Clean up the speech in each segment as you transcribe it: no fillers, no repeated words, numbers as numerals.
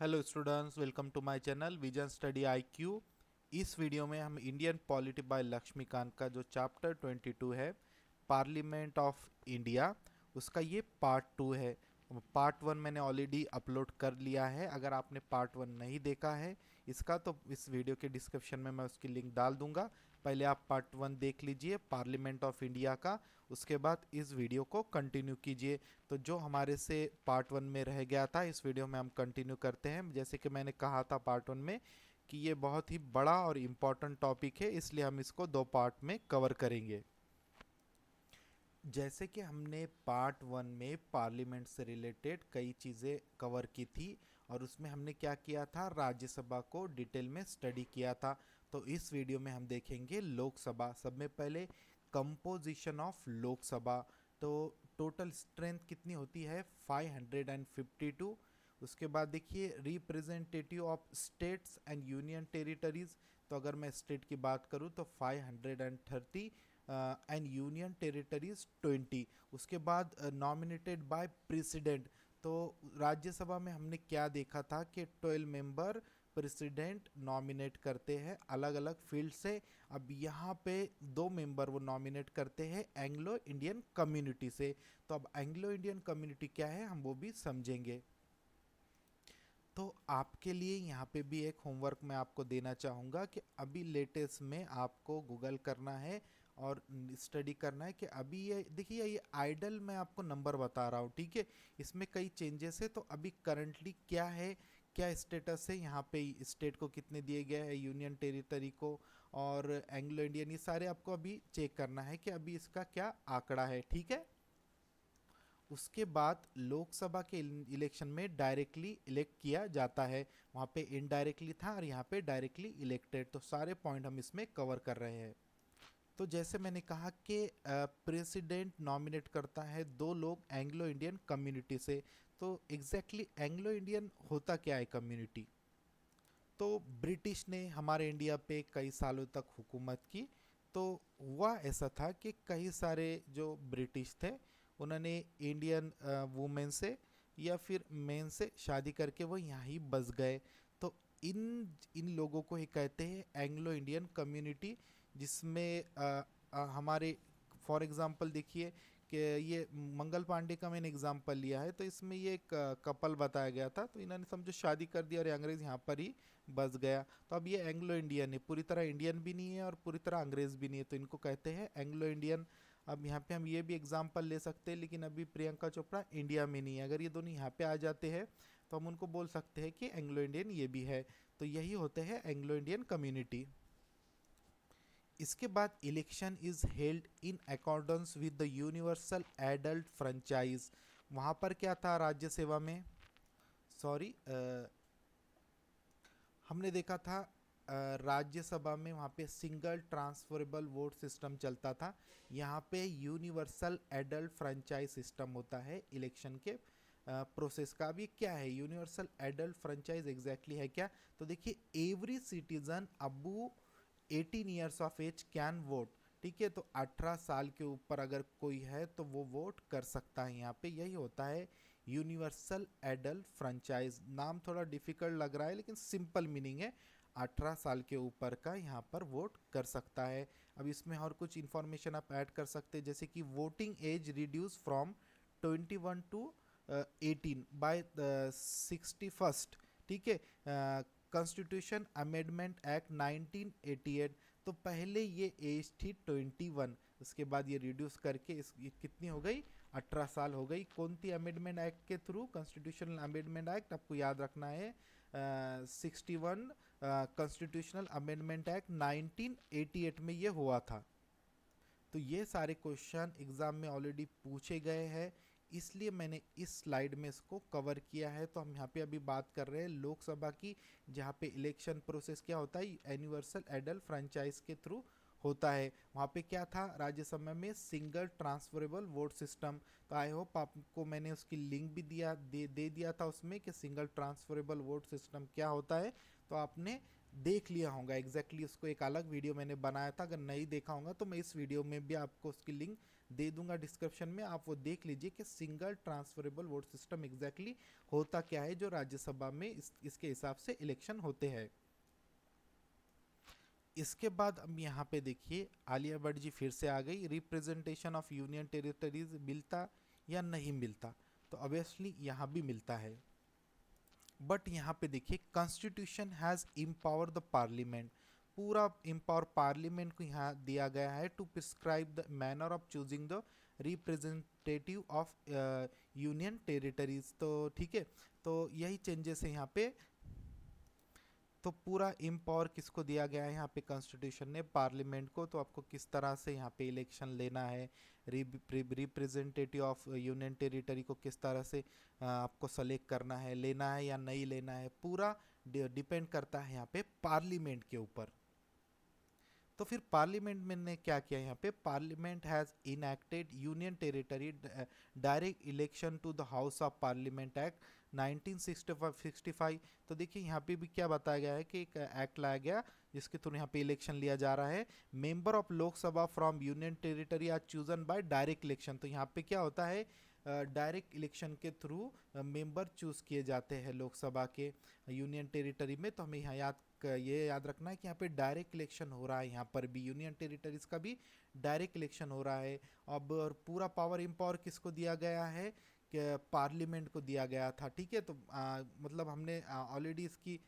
Hello students, welcome to my channel Vision Study IQ. इस video में हम Indian polity bye Laxmikant का जो चैप्टर 22 है, पार्लियामेंट ऑफ इंडिया, उसका ये पार्ट 2 है। पार्ट 1 मैंने ऑलरेडी अपलोड कर लिया है। अगर आपने पार्ट 1 नहीं देखा है इसका, तो इस वीडियो के डिस्क्रिप्शन में मैं उसकी लिंक डाल दूंगा। पहले आप पार्ट 1 देख लीजिए पार्लियामेंट ऑफ इंडिया का, उसके बाद इस वीडियो को कंटिन्यू कीजिए। तो जो हमारे से पार्ट 1 में रह गया था, इस वीडियो में हम कंटिन्यू करते हैं। जैसे कि मैंने कहा था पार्ट 1 में कि ये बहुत ही बड़ा और इम्पॉर्टेंट टॉपिक है, इसलिए हम इसको दो पार्ट में कवर करेंगे। जैसे कि हमने पार्ट 1 में पार्लियामेंट से रिलेटेड कई चीज़ें कवर की थी, और उसमें हमने क्या किया था, राज्यसभा को डिटेल में स्टडी किया था। तो इस वीडियो में हम देखेंगे लोकसभा। सब में पहले कंपोजिशन ऑफ लोकसभा। तो टोटल स्ट्रेंथ कितनी होती है, 552। उसके बाद देखिए representative of states and union territories. तो अगर मैं स्टेट की बात करूँ तो 530 एंड यूनियन टेरिटरीज 20। उसके बाद नॉमिनेटेड बाय प्रेसिडेंट। तो राज्यसभा में हमने क्या देखा था कि 12 मेंबर प्रेसिडेंट नॉमिनेट करते हैं अलग अलग फील्ड से। अब यहाँ पे 2 मेंबर वो नॉमिनेट करते हैं एंग्लो इंडियन कम्युनिटी से। तो अब एंग्लो इंडियन कम्युनिटी क्या है, हम वो भी समझेंगे। तो आपके लिए यहाँ पे भी एक होमवर्क मैं आपको देना चाहूँगा कि अभी लेटेस्ट में आपको गूगल करना है और स्टडी करना है कि अभी ये देखिए, ये आइडल मैं आपको नंबर बता रहा हूँ, ठीक है। इसमें कई चेंजेस है। तो अभी करंटली क्या है, क्या स्टेटस है, यहाँ पे स्टेट को कितने दिए गए हैं, यूनियन टेरिटरी को और एंग्लो इंडियन, ये सारे आपको अभी चेक करना है कि अभी इसका क्या आंकड़ा है, ठीक है। उसके बाद लोकसभा के इलेक्शन में डायरेक्टली इलेक्ट किया जाता है। वहाँ पे इनडायरेक्टली था और यहाँ पे डायरेक्टली इलेक्टेड। तो सारे पॉइंट हम इसमें कवर कर रहे हैं। तो जैसे मैंने कहा कि प्रेसिडेंट नॉमिनेट करता है 2 लोग एंग्लो इंडियन कम्युनिटी से। तो एग्जैक्टली एंग्लो इंडियन होता क्या है कम्युनिटी। तो ब्रिटिश ने हमारे इंडिया पे कई सालों तक हुकूमत की। तो हुआ ऐसा था कि कई सारे जो ब्रिटिश थे, उन्होंने इंडियन वुमेन से या फिर मेन से शादी करके वो यहाँ ही बस गए। तो इन इन लोगों को ही कहते हैं एंग्लो इंडियन कम्युनिटी, जिसमें हमारे फॉर एग्जांपल देखिए कि ये मंगल पांडे का मैंने एग्जांपल लिया है। तो इसमें ये एक कपल बताया गया था, तो इन्होंने समझो शादी कर दिया और ये अंग्रेज़ यहाँ पर ही बस गया। तो अब ये एंग्लो इंडियन है, पूरी तरह इंडियन भी नहीं है और पूरी तरह अंग्रेज़ भी नहीं है, तो इनको कहते हैं एंग्लो इंडियन। अब यहाँ पे हम ये भी एग्जांपल ले सकते हैं, लेकिन अभी प्रियंका चोपड़ा इंडिया में नहीं है। अगर ये दोनों यहाँ पे आ जाते हैं तो हम उनको बोल सकते हैं कि एंग्लो इंडियन ये भी है। तो यही होते हैं एंग्लो इंडियन कम्युनिटी। इसके बाद election is held in accordance with the universal adult franchise. वहाँ पर क्या था राज्य सेवा में, सॉरी, हमने देखा था राज्यसभा में वहाँ पे सिंगल ट्रांसफरेबल वोट सिस्टम चलता था। यहाँ पे यूनिवर्सल एडल्ट फ्रेंचाइज सिस्टम होता है इलेक्शन के प्रोसेस का। अभी क्या है यूनिवर्सल एडल्ट फ्रेंचाइज, एग्जैक्टली है क्या। तो देखिए every citizen above 18 years of age can vote, ठीक है। तो 18 साल के ऊपर अगर कोई है तो वो वोट कर सकता है। यहाँ पे यही होता है यूनिवर्सल एडल्ट फ्रेंचाइज। नाम थोड़ा डिफिकल्ट लग रहा है लेकिन सिंपल मीनिंग है, 18 साल के ऊपर का यहाँ पर वोट कर सकता है। अब इसमें और कुछ इंफॉर्मेशन आप ऐड कर सकते हैं, जैसे कि voting age reduce from 21 to 18 by 61st, ठीक है। Constitution amendment act 1988। तो पहले ये एज थी 21, उसके बाद ये रिड्यूस करके ये कितनी हो गई, 18 साल हो गई। कौन सी अमेंडमेंट एक्ट के थ्रू, कॉन्स्टिट्यूशनल अमेंडमेंट एक्ट, आपको याद रखना है 61, कॉन्स्टिट्यूशनल अमेंडमेंट एक्ट 1988 में ये हुआ था। तो ये सारे क्वेश्चन एग्ज़ाम में ऑलरेडी पूछे गए हैं, इसलिए मैंने इस स्लाइड में इसको कवर किया है। तो हम यहाँ पे अभी बात कर रहे हैं लोकसभा की, जहाँ पे इलेक्शन प्रोसेस क्या होता है, यूनिवर्सल एडल्ट फ्रेंचाइज के थ्रू होता है। वहाँ पे क्या था राज्यसभा में, सिंगल ट्रांसफरेबल वोट सिस्टम। तो आई होप आपको मैंने उसकी लिंक भी दे दिया था उसमें कि सिंगल ट्रांसफरेबल वोट सिस्टम क्या होता है। तो आपने देख लिया होगा एग्जैक्टली उसको, एक अलग वीडियो मैंने बनाया था। अगर नहीं देखा होगा तो मैं इस वीडियो में भी आपको उसकी लिंक दे दूंगा डिस्क्रिप्शन में, आप वो देख लीजिए कि single transferable vote system exactly होता क्या है जो राज्यसभा में इसके हिसाब से इलेक्शन होते हैं। इसके बाद अब यहाँ पे देखिए आलिया भट्ट जी फिर से आ गई, रिप्रेजेंटेशन ऑफ यूनियन टेरिटरीज मिलता या नहीं मिलता, तो ऑब्वियसली यहाँ भी मिलता है। बट यहाँ पे देखिए constitution has empower the parliament, पूरा एम्पावर पार्लियामेंट को यहाँ दिया गया है to prescribe the manner of choosing the representative of union territories. तो ठीक है, तो यही चेंजेस है यहाँ पे। तो पूरा एम्पावर किसको दिया गया है यहाँ पे कॉन्स्टिट्यूशन ने, पार्लियामेंट को, तो आपको किस तरह से यहाँ पे इलेक्शन लेना है, रिप्रेजेंटेटिव ऑफ यूनियन टेरिटरी को किस तरह से आपको सेलेक्ट करना है, लेना है या नहीं लेना है, पूरा डिपेंड करता है यहाँ पे पार्लियामेंट के ऊपर। तो फिर पार्लियामेंट में ने क्या किया यहाँ पे, parliament has enacted union territory direct election to the house of parliament act 1965। तो देखिए यहाँ पे भी क्या बताया गया है कि एक एक्ट लाया गया जिसके थ्रू यहाँ पे इलेक्शन लिया जा रहा है। Member of Lok Sabha from union territory are chosen by direct election. तो यहाँ पे क्या होता है, डायरेक्ट इलेक्शन के थ्रू मेंबर चूज किए जाते हैं लोकसभा के यूनियन टेरिटरी में। तो हमें यहाँ ये याद रखना है कि यहाँ पे डायरेक्ट इलेक्शन हो रहा है, यहाँ पर भी यूनियन टेरिटरीज का भी डायरेक्ट इलेक्शन हो रहा है। अब और पूरा पावर एम्पावर किसको दिया गया है, कि पार्लियामेंट को दिया गया था। ठीक है, तो मतलब हमने ऑलरेडी इसकी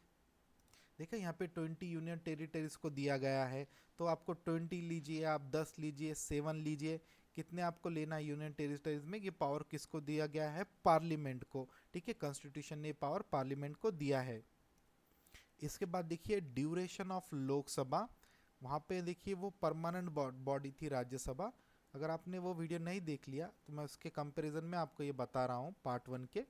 देखा, यहाँ पे 20 यूनियन टेरिटरीज को दिया गया है, तो आपको 20 लीजिए, आप 10 लीजिए, 7 लीजिए, कितने आपको लेना है यूनियन टेरिटरीज में, ये पावर किसको दिया गया है, पार्लियामेंट को। ठीक है, कॉन्स्टिट्यूशन ने पावर पार्लियामेंट को दिया है। इसके बाद देखिए ड्यूरेशन ऑफ लोकसभा, वहाँ पे देखिए वो परमानेंट बॉडी थी राज्यसभा। अगर आपने वो वीडियो नहीं देख लिया तो मैं उसके कंपैरिजन में आपको ये बता रहा हूँ पार्ट 1 के,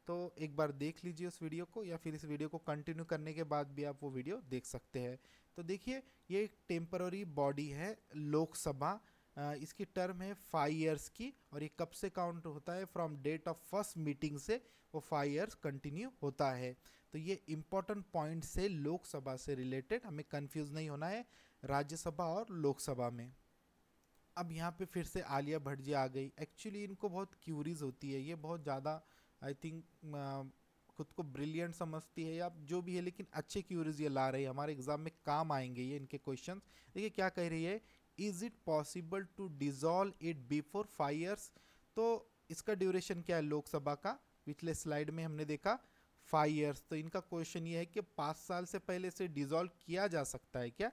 तो एक बार देख लीजिए उस वीडियो को, या फिर इस वीडियो को कंटिन्यू करने के बाद भी आप वो वीडियो देख सकते हैं। तो देखिए ये एक टेम्पररी बॉडी है लोकसभा, इसकी टर्म है 5 ईयर्स की, और ये कब से काउंट होता है, from date of first meeting से वो 5 ईयर्स कंटिन्यू होता है। तो ये इंपॉर्टेंट पॉइंट से लोकसभा से रिलेटेड, हमें कंफ्यूज नहीं होना है राज्यसभा और लोकसभा में। अब यहाँ पे फिर से आलिया भट्ट जी आ गई। एक्चुअली इनको बहुत क्यूरीज होती है, ये बहुत ज़्यादा आई थिंक खुद को ब्रिलियंट समझती है या जो भी है, लेकिन अच्छे क्यूरीज ये ला रही है, हमारे एग्जाम में काम आएंगे ये इनके क्वेश्चंस। देखिए क्या कह रही है, is it possible to dissolve it before 5 years. तो इसका ड्यूरेशन क्या है लोकसभा का, पिछले स्लाइड में हमने देखा 5 ईयर्स। तो इनका क्वेश्चन ये है कि 5 साल से पहले से डिजॉल्व किया जा सकता है क्या,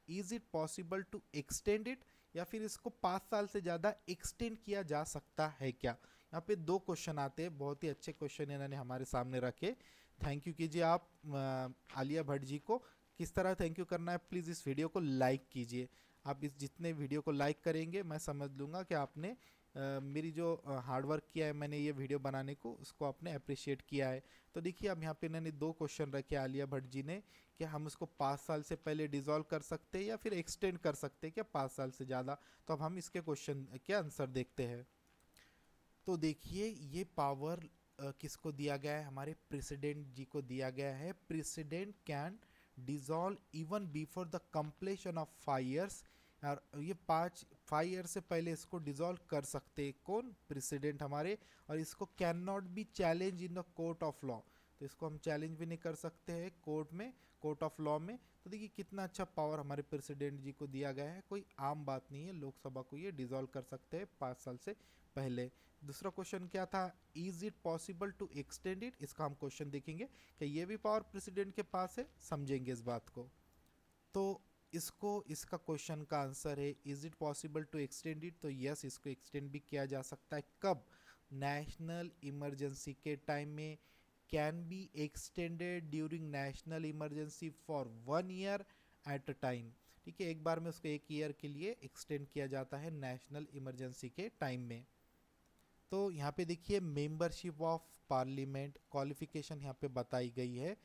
is it possible to extend it, या फिर इसको 5 साल से ज़्यादा एक्सटेंड किया जा सकता है क्या। यहाँ पे 2 क्वेश्चन आते हैं, बहुत ही अच्छे क्वेश्चन इन्होंने हमारे सामने रखे। थैंक यू कीजिए आप आलिया भट्ट जी को। किस तरह थैंक यू करना है, प्लीज़ इस वीडियो को लाइक कीजिए। आप इस जितने वीडियो को लाइक करेंगे मैं समझ लूँगा कि आपने मेरी जो हार्डवर्क किया है मैंने ये वीडियो बनाने को, उसको आपने अप्रिशिएट किया है। तो देखिए अब यहाँ पे इन्होंने 2 क्वेश्चन रखे आलिया भट्ट जी ने, कि हम उसको 5 साल से पहले डिसॉल्व कर सकते हैं या फिर एक्सटेंड कर सकते हैं क्या 5 साल से ज़्यादा। तो अब हम इसके क्वेश्चन के आंसर देखते हैं। तो देखिए ये पावर किसको दिया गया है, हमारे प्रेसिडेंट जी को दिया गया है। President can dissolve even before the completion of 5 years, और ये 5 ईयर से पहले इसको डिसॉल्व कर सकते हैं कौन, प्रेसिडेंट हमारे। और इसको can not be challenge in the court of law, तो इसको हम चैलेंज भी नहीं कर सकते हैं कोर्ट में, कोर्ट ऑफ लॉ में। तो देखिए कितना अच्छा पावर हमारे प्रेसिडेंट जी को दिया गया है, कोई आम बात नहीं है, लोकसभा को ये डिसॉल्व कर सकते हैं 5 साल से पहले। दूसरा क्वेश्चन क्या था, is it possible to extend it, इसका हम क्वेश्चन देखेंगे कि ये भी पावर प्रेसिडेंट के पास है, समझेंगे इस बात को। तो इसका क्वेश्चन का आंसर है is it possible to extend it, तो यस इसको एक्सटेंड भी किया जा सकता है। कब, नेशनल इमरजेंसी के टाइम में, can be extended during national emergency for 1 year at a time. ठीक है, एक बार में उसको 1 ईयर के लिए एक्सटेंड किया जाता है नेशनल इमरजेंसी के टाइम में। तो यहाँ पे देखिए मेंबरशिप ऑफ पार्लियामेंट क्वालिफिकेशन यहाँ पे बताई गई है,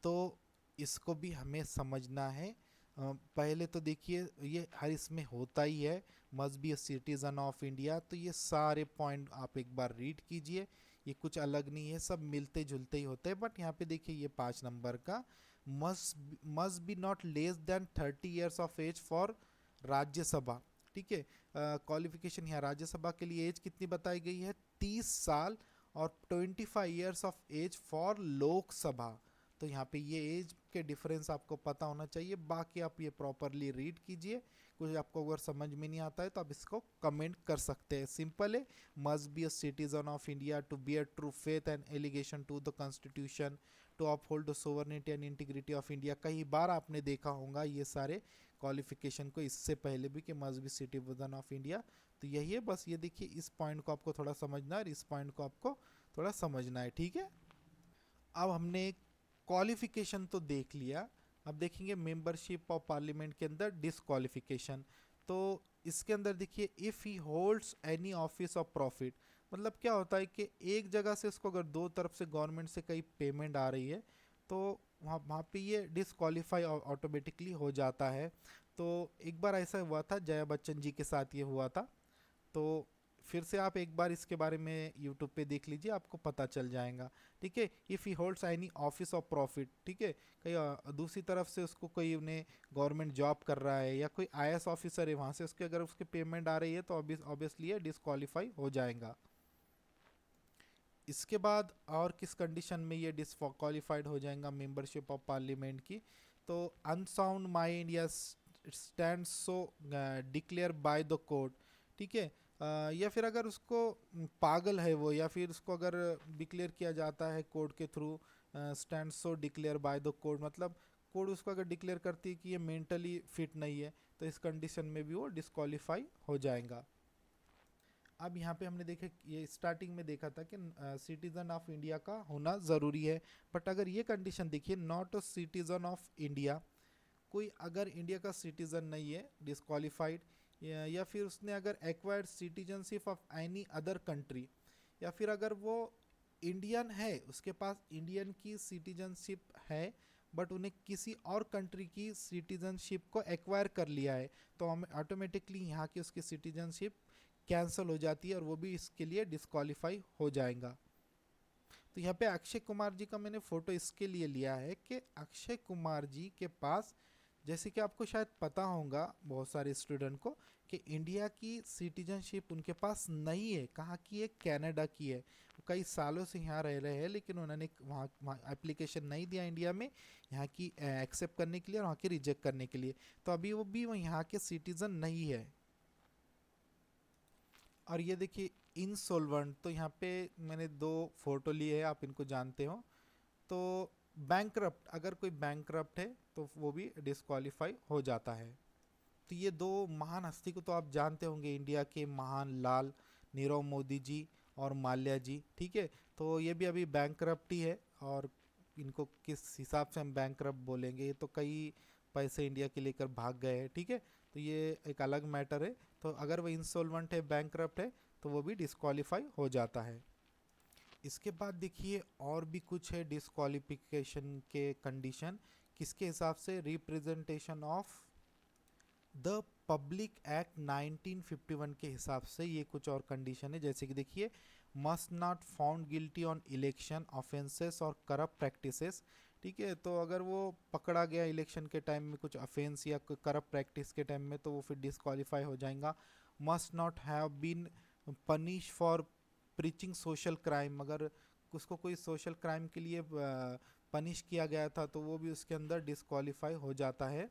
तो इसको भी हमें समझना है। पहले तो देखिए ये हर इसमें होता ही है, must be a citizen of India, तो ये सारे पॉइंट आप एक बार रीड कीजिए, ये कुछ अलग नहीं है, सब मिलते जुलते ही होते हैं। बट यहाँ पे देखिए ये 5 नंबर का, must be not less than 30 years of age for Rajya Sabha. ठीक है। क्वालिफिकेशन यहाँ राज्यसभा के लिए एज कितनी बताई गई है, 30 साल, और 25 years of age for Lok Sabha. तो यहाँ पे ये एज के डिफरेंस आपको पता होना चाहिए। बाकी आप ये प्रॉपरली रीड कीजिए, कुछ आपको अगर समझ में नहीं आता है तो आप इसको कमेंट कर सकते हैं। सिंपल है, must be a citizen of India to bear true faith and allegiance to the constitution to uphold the sovereignty and integrity of India. कई बार आपने देखा होगा ये सारे क्वालिफिकेशन को इससे पहले भी कि must be citizen of India. तो यही है, बस ये देखिए, इस पॉइंट को आपको थोड़ा समझना है और इस पॉइंट को आपको थोड़ा समझना है, ठीक है। अब हमने क्वालिफिकेशन तो देख लिया, अब देखेंगे मेंबरशिप ऑफ पार्लियामेंट के अंदर डिसक्वालिफिकेशन। तो इसके अंदर देखिए, if he holds any office of profit, मतलब क्या होता है कि एक जगह से इसको अगर दो तरफ से गवर्नमेंट से कई पेमेंट आ रही है तो वहाँ वहाँ पे ये डिसक्वालीफाई ऑटोमेटिकली हो जाता है। तो एक बार ऐसा हुआ था, जया बच्चन जी के साथ ये हुआ था। तो फिर से आप एक बार इसके बारे में यूट्यूब पे देख लीजिए, आपको पता चल जाएगा, ठीक है। If he holds any office of profit, ठीक है, कहीं दूसरी तरफ से उसको कोई उन्हें गवर्नमेंट जॉब कर रहा है या कोई आईएएस ऑफिसर है, वहाँ से उसके अगर उसके पेमेंट आ रही है तो ऑब्वियसली ये डिसक्वालीफाई हो जाएगा। इसके बाद और किस कंडीशन में ये डिसक्वालीफाइड हो जाएगा मेंबरशिप ऑफ पार्लियामेंट की, तो अनसाउंड माइंड या stand so declare by the court, ठीक है। या फिर अगर उसको पागल है वो, या फिर उसको अगर डिक्लेयर किया जाता है कोर्ट के through, stand so declare by the court, मतलब कोर्ट उसको अगर डिक्लेयर करती है कि ये मेंटली फिट नहीं है, तो इस कंडीशन में भी वो डिसक्वालीफाई हो जाएगा। अब यहाँ पे हमने देखा, ये स्टार्टिंग में देखा था कि सिटीजन ऑफ इंडिया का होना ज़रूरी है, बट अगर ये कंडीशन देखिए, not a citizen of India, कोई अगर इंडिया का सिटीजन नहीं है, डिसक्वालीफाइड, या फिर उसने अगर acquired citizenship of any other country, या फिर अगर वो इंडियन है, उसके पास इंडियन की सिटीजनशिप है, बट उन्हें किसी और कंट्री की सिटीजनशिप को एक्वायर कर लिया है, तो हमें ऑटोमेटिकली यहाँ की उसकी सिटीजनशिप कैंसिल हो जाती है और वो भी इसके लिए डिसक्वालीफाई हो जाएगा। तो यहाँ पे अक्षय कुमार जी का मैंने फोटो इसके लिए लिया है कि अक्षय कुमार जी के पास, जैसे कि आपको शायद पता होगा बहुत सारे स्टूडेंट को, कि इंडिया की सिटीजनशिप उनके पास नहीं है। कहाँ की है, कनाडा की है। वो कई सालों से यहाँ रह रहे हैं, लेकिन उन्होंने वहाँ एप्लीकेशन नहीं दिया इंडिया में यहाँ की एक्सेप्ट करने के लिए और वहाँ की रिजेक्ट करने के लिए, तो अभी वो भी यहाँ के सिटीजन नहीं है। और ये देखिए इंसॉल्वेंट, तो यहाँ पे मैंने दो फोटो लिए हैं, आप इनको जानते हो। तो बैंकरप्ट, अगर कोई बैंकरप्ट है तो वो भी डिसक्वालीफाई हो जाता है। तो ये दो महान हस्ती को तो आप जानते होंगे, इंडिया के महान लाल, नीरव मोदी जी और माल्या जी, ठीक है। तो ये भी अभी बैंकरप्ट ही है, और इनको किस हिसाब से हम बैंकरप्ट बोलेंगे, ये तो कई पैसे इंडिया के लेकर भाग गए हैं, ठीक है। तो ये एक अलग मैटर है। तो अगर वो इंसॉल्वेंट है, बैंकरप्ट है, तो वो भी डिसक्वालीफाई हो जाता है। इसके बाद देखिए और भी कुछ है डिसक्वालिफिकेशन के कंडीशन, किसके हिसाब से, representation of the public act 1951 के हिसाब से ये कुछ और कंडीशन है। जैसे कि देखिए, must not found guilty on election offences और करप्ट प्रैक्टिसेस, ठीक है। तो अगर वो पकड़ा गया इलेक्शन के टाइम में कुछ ऑफेंस या करप्ट प्रैक्टिस के टाइम में, तो वो फिर डिसक्वालीफाई हो जाएगा। Must not have been punish for preaching social crime, अगर उसको कोई सोशल क्राइम के लिए पनिश किया गया था तो वो भी उसके अंदर डिसक्वालीफाई हो जाता है।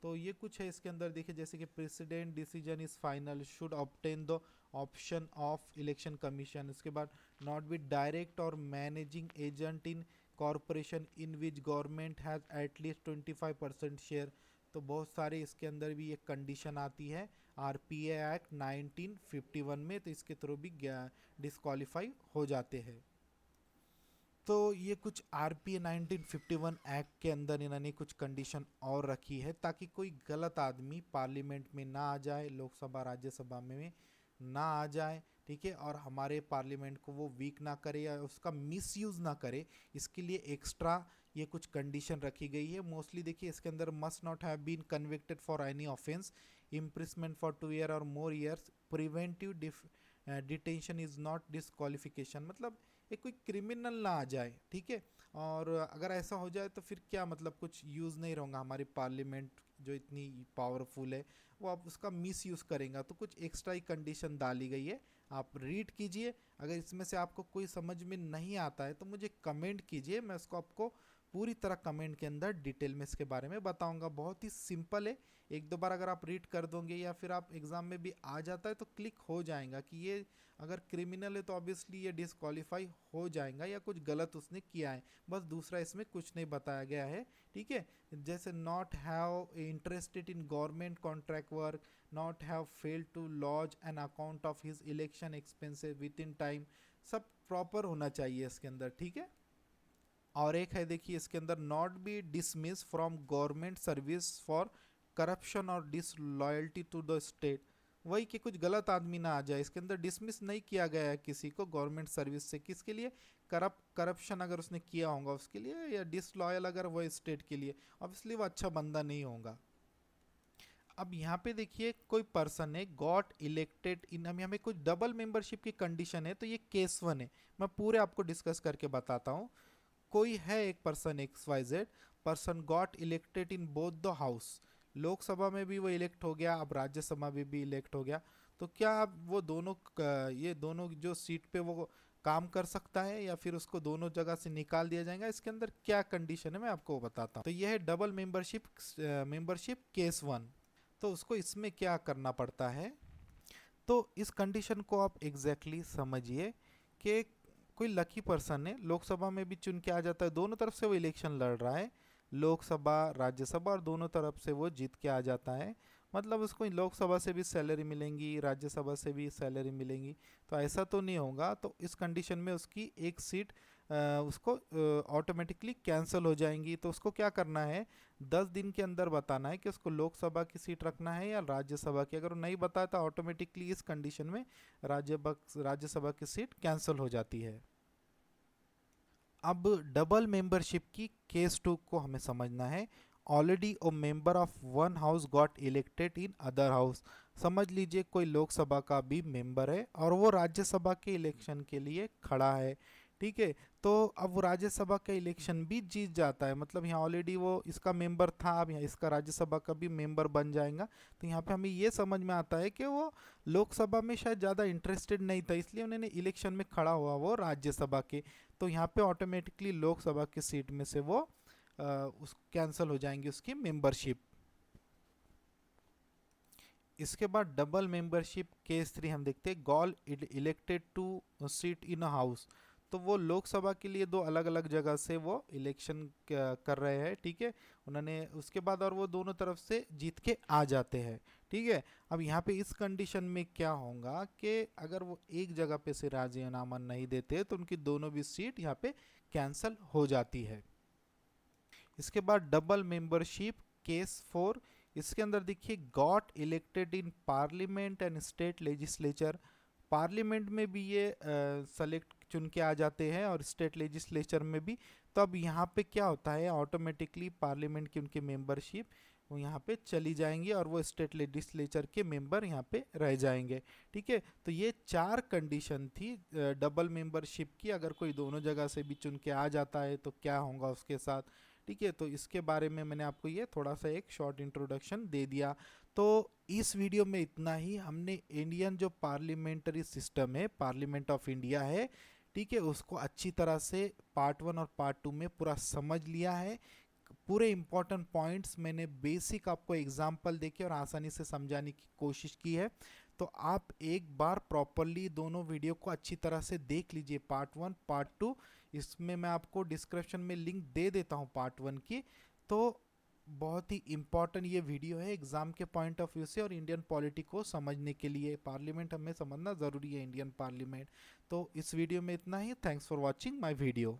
तो ये कुछ है इसके अंदर देखिए, जैसे कि president decision is final, should obtain the option of election commission. इसके बाद नॉट बी डायरेक्ट और managing agent in corporation in which government has at least 25% share. तो बहुत सारे इसके अंदर भी एक कंडीशन आती है आरपीए एक्ट 1951 में, तो इसके थ्रू भी डिसक्वालीफाई हो जाते हैं। तो ये कुछ आरपीए 1951 एक्ट के अंदर इन्होंने कुछ कंडीशन और रखी है, ताकि कोई गलत आदमी पार्लियामेंट में ना आ जाए, लोकसभा राज्यसभा में ना आ जाए, ठीक है, और हमारे पार्लियामेंट को वो वीक ना करे या उसका मिसयूज़ ना करे। इसके लिए एक्स्ट्रा ये कुछ कंडीशन रखी गई है। मोस्टली देखिए इसके अंदर must not have been convicted for any offence, imprisonment for 2 year और more years, preventive detention is not disqualification, मतलब ये कोई क्रिमिनल ना आ जाए, ठीक है। और अगर ऐसा हो जाए तो फिर क्या मतलब, कुछ यूज़ नहीं रहूँगा हमारी पार्लियामेंट जो इतनी पावरफुल है वो आप उसका मिस यूज़ करेंगे, तो कुछ एक्स्ट्रा ही कंडीशन डाली गई है। आप रीड कीजिए, अगर इसमें से आपको कोई समझ में नहीं आता है तो मुझे कमेंट कीजिए, मैं उसको आपको पूरी तरह कमेंट के अंदर डिटेल में इसके बारे में बताऊंगा। बहुत ही सिंपल है, एक दो बार अगर आप रीड कर दोगे या फिर आप एग्जाम में भी आ जाता है तो क्लिक हो जाएगा कि ये अगर क्रिमिनल है तो ऑब्वियसली ये डिस्क्वालीफाई हो जाएगा या कुछ गलत उसने किया है, बस दूसरा इसमें कुछ नहीं बताया गया है। ठीक है, जैसे not have interested in government contract work, not have failed to lodge an account of his election expenses within time, सब प्रॉपर होना चाहिए इसके अंदर। ठीक है, और एक है देखिए इसके अंदर not be dismiss from government service for corruption और डिसलॉयल्टी टू द स्टेट, वही कि कुछ गलत आदमी ना आ जाए। इसके अंदर डिसमिस नहीं किया गया है किसी को गवर्नमेंट सर्विस से, किसके लिए, करप्शन अगर उसने किया होगा उसके लिए, या डिसलॉयल अगर वो स्टेट के लिए, ऑब्वियसली वो अच्छा बंदा नहीं होगा। अब यहाँ पे देखिए कोई पर्सन है गॉट इलेक्टेड इन, हमें कुछ डबल मेंबरशिप की कंडीशन है, तो ये केस 1 है, मैं पूरे आपको डिस्कस करके बताता हूँ। कोई है एक person XYZ, person got elected in both the house, Lok Sabha में भी वो इलेक्ट हो गया, अब राज्यसभा में भी इलेक्ट हो गया, तो क्या अब वो दोनों ये दोनों जो सीट पे वो काम कर सकता है या फिर उसको दोनों जगह से निकाल दिया जाएगा? इसके अंदर क्या कंडीशन है मैं आपको बताता हूँ। तो यह है डबल मेंबरशिप केस 1। तो उसको इसमें क्या करना पड़ता है, तो इस कंडीशन को आप एग्जैक्टली समझिए कि कोई लकी पर्सन है, लोकसभा में भी चुन के आ जाता है, दोनों तरफ से वो इलेक्शन लड़ रहा है, लोकसभा राज्यसभा, और दोनों तरफ से वो जीत के आ जाता है, मतलब उसको लोकसभा से भी सैलरी मिलेंगी, राज्यसभा से भी सैलरी मिलेंगी, तो ऐसा तो नहीं होगा। तो इस कंडीशन में उसकी एक सीट उसको ऑटोमेटिकली कैंसिल हो जाएंगी। तो उसको क्या करना है, 10 दिन के अंदर बताना है कि उसको लोकसभा की सीट रखना है या राज्यसभा की। अगर वो नहीं बताया तो ऑटोमेटिकली इस कंडीशन में राज्यसभा की सीट कैंसिल हो जाती है। अब डबल मेंबरशिप की केस 2 को हमें समझना है। Already a member of one house got elected in other house, समझ लीजिए कोई लोकसभा का भी मेंबर है और वो राज्यसभा के इलेक्शन के लिए खड़ा है। ठीक है, तो अब वो राज्यसभा का इलेक्शन भी जीत जाता है, मतलब यहाँ ऑलरेडी वो इसका मेंबर था, अब यहाँ इसका राज्यसभा का भी मेंबर बन जाएगा। तो यहाँ पे हमें ये समझ में आता है कि वो लोकसभा में शायद ज़्यादा इंटरेस्टेड नहीं था, इसलिए उन्होंने इलेक्शन में खड़ा हुआ वो राज्यसभा के, तो यहाँ पे ऑटोमेटिकली लोकसभा की सीट में से वो उस कैंसिल हो जाएंगी उसकी मेंबरशिप। इसके बाद डबल मेंबरशिप केस 3 हम देखते हैं, goal elected to seat in a house, तो वो लोकसभा के लिए दो अलग अलग जगह से वो इलेक्शन कर रहे हैं। ठीक है, उन्होंने उसके बाद और वो दोनों तरफ से जीत के आ जाते हैं। ठीक है, अब यहाँ पे इस कंडीशन में क्या होगा कि अगर वो एक जगह पे से राजीनामा नहीं देते तो उनकी दोनों भी सीट यहाँ पे कैंसिल हो जाती है। इसके बाद डबल मेंबरशिप केस 4, इसके अंदर देखिए got elected in parliament and state legislature, parliament में भी ये सेलेक्ट चुन के आ जाते हैं और स्टेट लेजिस्लेचर में भी। तो अब यहाँ पे क्या होता है, ऑटोमेटिकली पार्लियामेंट की उनकी मेंबरशिप वो यहाँ पे चली जाएंगी और वो स्टेट लेजिस्लेचर के मेंबर यहाँ पे रह जाएंगे। ठीक है, तो ये 4 कंडीशन थी डबल मेंबरशिप की, अगर कोई दोनों जगह से भी चुन के आ जाता है तो क्या होगा उसके साथ। ठीक है, तो इसके बारे में मैंने आपको ये थोड़ा सा एक शॉर्ट इंट्रोडक्शन दे दिया। तो इस वीडियो में इतना ही, हमने इंडियन जो पार्लियामेंट्री सिस्टम है, पार्लियामेंट ऑफ इंडिया है, ठीक है, उसको अच्छी तरह से पार्ट 1 और पार्ट 2 में पूरा समझ लिया है। पूरे इंपॉर्टेंट पॉइंट्स मैंने बेसिक आपको एग्जाम्पल देके और आसानी से समझाने की कोशिश की है। तो आप एक बार प्रॉपरली दोनों वीडियो को अच्छी तरह से देख लीजिए, पार्ट 1 पार्ट 2, इसमें मैं आपको डिस्क्रिप्शन में लिंक दे देता हूँ पार्ट 1 की। तो बहुत ही इंपॉर्टेंट ये वीडियो है एग्जाम के पॉइंट ऑफ व्यू से और इंडियन पॉलिटी को समझने के लिए, पार्लियामेंट हमें समझना ज़रूरी है, इंडियन पार्लियामेंट। तो इस वीडियो में इतना ही, thanks for watching my video.